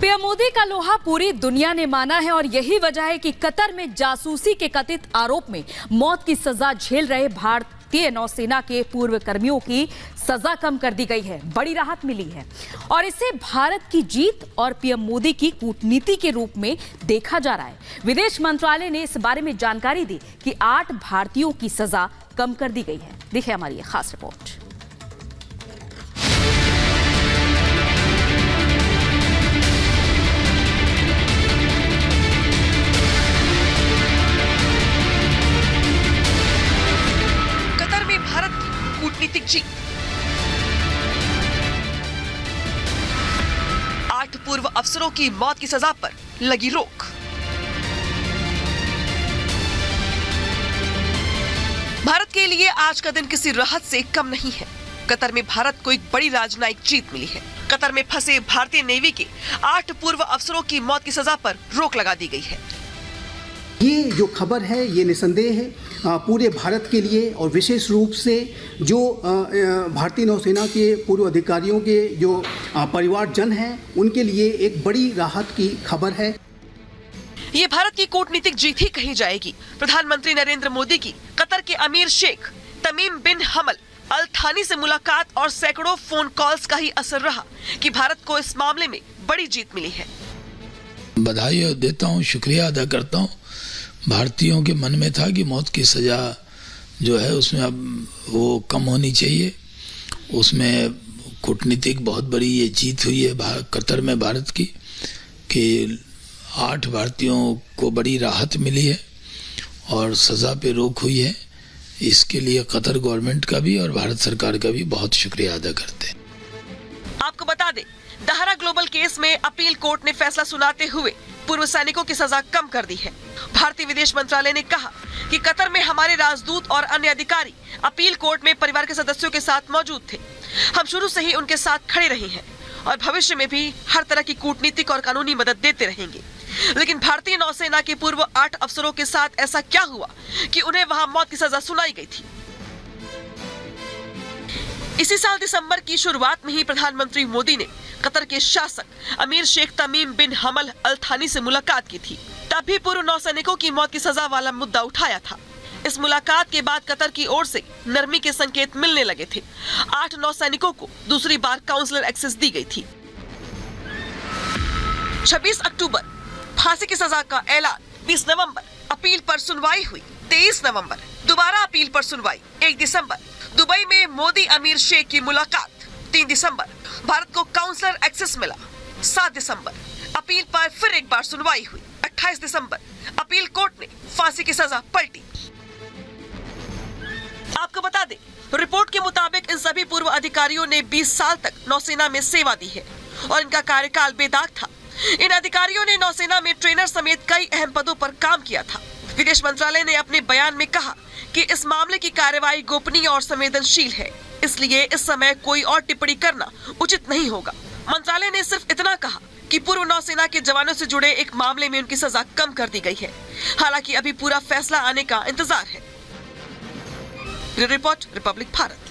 PM Modi का लोहा पूरी दुनिया ने माना है और यही वजह है कि कतर में जासूसी के कथित आरोप में मौत की सजा झेल रहे भारतीय नौसेना के पूर्व कर्मियों की सजा कम कर दी गई है। बड़ी राहत मिली है और इसे भारत की जीत और पीएम मोदी की कूटनीति के रूप में देखा जा रहा है। विदेश मंत्रालय ने इस बारे में जानकारी दी कि 8 भारतीयों की सजा कम कर दी गई है। देखिए हमारी ये खास रिपोर्ट। भारत की कूटनीतिक जीत। 8 पूर्व अफसरों की मौत की सजा पर लगी रोक। भारत के लिए आज का दिन किसी राहत से कम नहीं है। कतर में भारत को एक बड़ी राजनयिक जीत मिली है। कतर में फंसे भारतीय नेवी के 8 पूर्व अफसरों की मौत की सजा पर रोक लगा दी गई है। ये जो खबर है ये निसंदेह है पूरे भारत के लिए और विशेष रूप से जो भारतीय नौसेना के पूर्व अधिकारियों के जो परिवारजन हैं उनके लिए एक बड़ी राहत की खबर है। ये भारत की कूटनीतिक जीत ही कही जाएगी। प्रधानमंत्री नरेंद्र मोदी की कतर के अमीर शेख तमीम बिन हमल अल थानी से मुलाकात और सैकड़ों फोन कॉल्स का ही असर रहा कि भारत को इस मामले में बड़ी जीत मिली है। बधाई देता हूँ, शुक्रिया अदा करता हूँ। भारतीयों के मन में था कि मौत की सज़ा जो है उसमें अब वो कम होनी चाहिए। उसमें कूटनीतिक बहुत बड़ी ये जीत हुई है कतर में भारत की कि 8 भारतीयों को बड़ी राहत मिली है और सज़ा पे रोक हुई है। इसके लिए कतर गवर्नमेंट का भी और भारत सरकार का भी बहुत शुक्रिया अदा करते हैं। आपको बता दें, दहरा ग्लोबल केस में अपील कोर्ट ने फैसला सुनाते हुए पूर्व सैनिकों की सजा कम कर दी है। भारतीय विदेश मंत्रालय ने कहा कि कतर में हमारे राजदूत और अन्य अधिकारी अपील कोर्ट में परिवार के सदस्यों के साथ मौजूद थे। हम शुरू से ही उनके साथ खड़े रहे हैं और भविष्य में भी हर तरह की कूटनीतिक और कानूनी मदद देते रहेंगे। लेकिन भारतीय नौसेना के पूर्व 8 अफसरों के साथ ऐसा क्या हुआ कि उन्हें वहां मौत की सजा सुनाई गई थी? इसी साल दिसंबर की शुरुआत में ही प्रधानमंत्री मोदी ने कतर के शासक अमीर शेख तमीम बिन हमल अल थानी से मुलाकात की थी। तब भी पूर्व नौसैनिकों की मौत की सजा वाला मुद्दा उठाया था। इस मुलाकात के बाद कतर की ओर से नरमी के संकेत मिलने लगे थे। 8 नौसैनिकों को दूसरी बार काउंसलर एक्सेस दी गई थी। 26 अक्टूबर फांसी की सजा का ऐलान। 20 नवंबर अपील पर सुनवाई हुई। 23 नवंबर दोबारा अपील पर सुनवाई। 1 दिसंबर दुबई में मोदी अमीर शेख की मुलाकात। 3 दिसंबर भारत को काउंसलर एक्सेस मिला। 7 दिसंबर अपील पर फिर एक बार सुनवाई हुई। 28 दिसंबर अपील कोर्ट ने फांसी की सजा पलटी। आपको बता दें, रिपोर्ट के मुताबिक इन सभी पूर्व अधिकारियों ने 20 साल तक नौसेना में सेवा दी है और इनका कार्यकाल बेदाग था। इन अधिकारियों ने नौसेना में ट्रेनर समेत कई अहम पदों पर काम किया था। विदेश मंत्रालय ने अपने बयान में कहा कि इस मामले की कार्रवाई गोपनीय और संवेदनशील है, इसलिए इस समय कोई और टिप्पणी करना उचित नहीं होगा। मंत्रालय ने सिर्फ इतना कहा कि पूर्व नौसेना के जवानों से जुड़े एक मामले में उनकी सजा कम कर दी गई है। हालांकि अभी पूरा फैसला आने का इंतजार है। Report Republic Bharat.